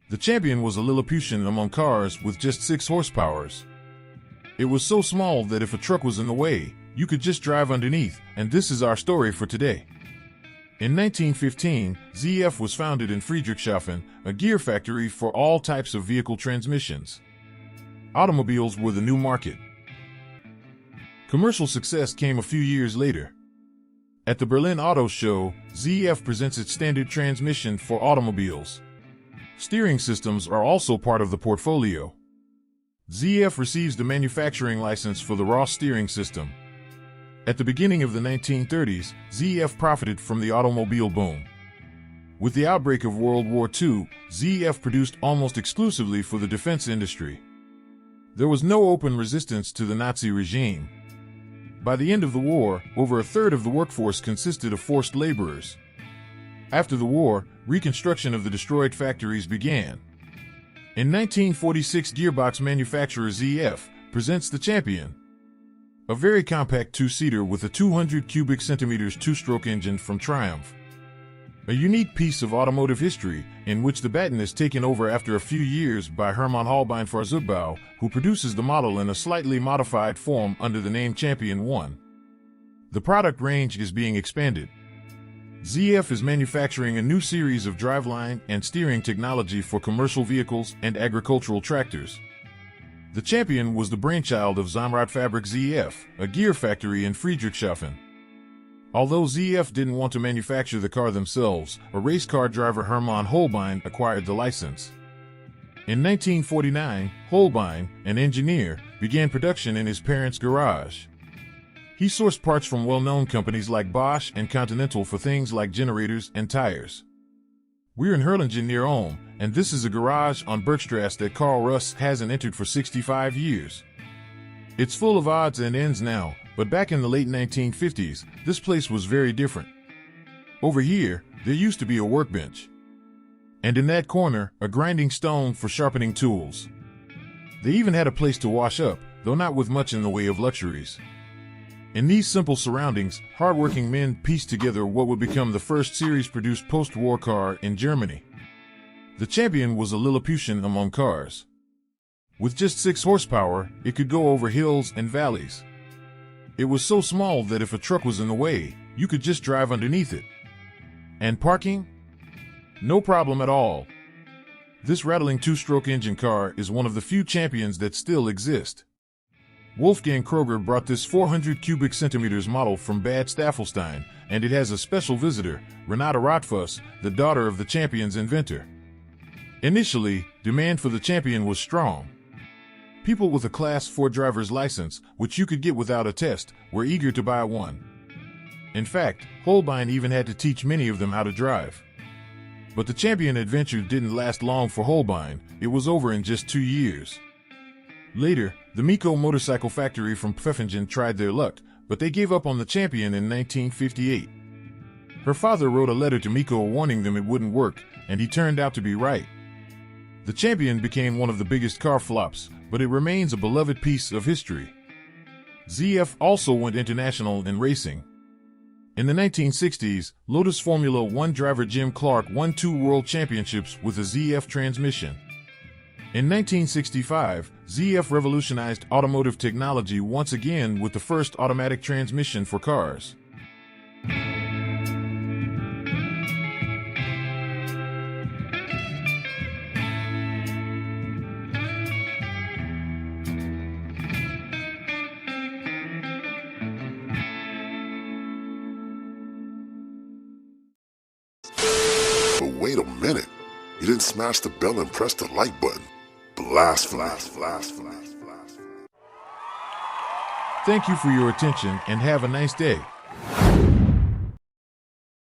The champion was a Lilliputian among cars with just 6 horsepower. It was so small that if a truck was in the way, you could just drive underneath, and this is our story for today. In 1915, ZF was founded in Friedrichshafen, a gear factory for all types of vehicle transmissions. Automobiles were the new market. Commercial success came a few years later. At the Berlin Auto Show, ZF presents its standard transmission for automobiles. Steering systems are also part of the portfolio. ZF receives the manufacturing license for the Ross steering system. At the beginning of the 1930s, ZF profited from the automobile boom. With the outbreak of World War II, ZF produced almost exclusively for the defense industry. There was no open resistance to the Nazi regime. By the end of the war, over a third of the workforce consisted of forced laborers. After the war, reconstruction of the destroyed factories began. In 1946, gearbox manufacturer ZF presents the Champion, a very compact two-seater with a 200 cubic centimeters two-stroke engine from Triumph. A unique piece of automotive history in which the baton is taken over after a few years by Hermann Holbein Fahrzeugbau, who produces the model in a slightly modified form under the name Champion 1. The product range is being expanded. ZF is manufacturing a new series of driveline and steering technology for commercial vehicles and agricultural tractors. The Champion was the brainchild of Zahnradfabrik ZF, a gear factory in Friedrichshafen. Although ZF didn't want to manufacture the car themselves, a race car driver Hermann Holbein acquired the license. In 1949, Holbein, an engineer, began production in his parents' garage. He sourced parts from well-known companies like Bosch and Continental for things like generators and tires. We're in Herlingen near Ulm, and this is a garage on Bergstrasse that Karl Russ hasn't entered for 65 years. It's full of odds and ends now, but back in the late 1950s, this place was very different. Over here, there used to be a workbench. And in that corner, a grinding stone for sharpening tools. They even had a place to wash up, though not with much in the way of luxuries. In these simple surroundings, hardworking men pieced together what would become the first series-produced post-war car in Germany. The Champion was a Lilliputian among cars. With just 6 horsepower, it could go over hills and valleys. It was so small that if a truck was in the way, you could just drive underneath it. And parking? No problem at all. This rattling two-stroke engine car is one of the few Champions that still exist. Wolfgang Kroger brought this 400 cubic centimeters model from Bad Staffelstein, and it has a special visitor, Renate Rotfuß, the daughter of the Champion's inventor. Initially, demand for the Champion was strong. People with a Class 4 driver's license, which you could get without a test, were eager to buy one. In fact, Holbein even had to teach many of them how to drive. But the Champion adventure didn't last long for Holbein. It was over in just 2 years. Later, the Miko motorcycle factory from Pfeffingen tried their luck, but they gave up on the Champion in 1958. Her father wrote a letter to Miko warning them it wouldn't work, and he turned out to be right. The Champion became one of the biggest car flops, but it remains a beloved piece of history. ZF also went international in racing. In the 1960s, Lotus Formula One driver Jim Clark won 2 world championships with a ZF transmission. In 1965, ZF revolutionized automotive technology once again with the first automatic transmission for cars. But wait a minute, you didn't smash the bell and press the like button. Blasphemy. Thank you for your attention and have a nice day.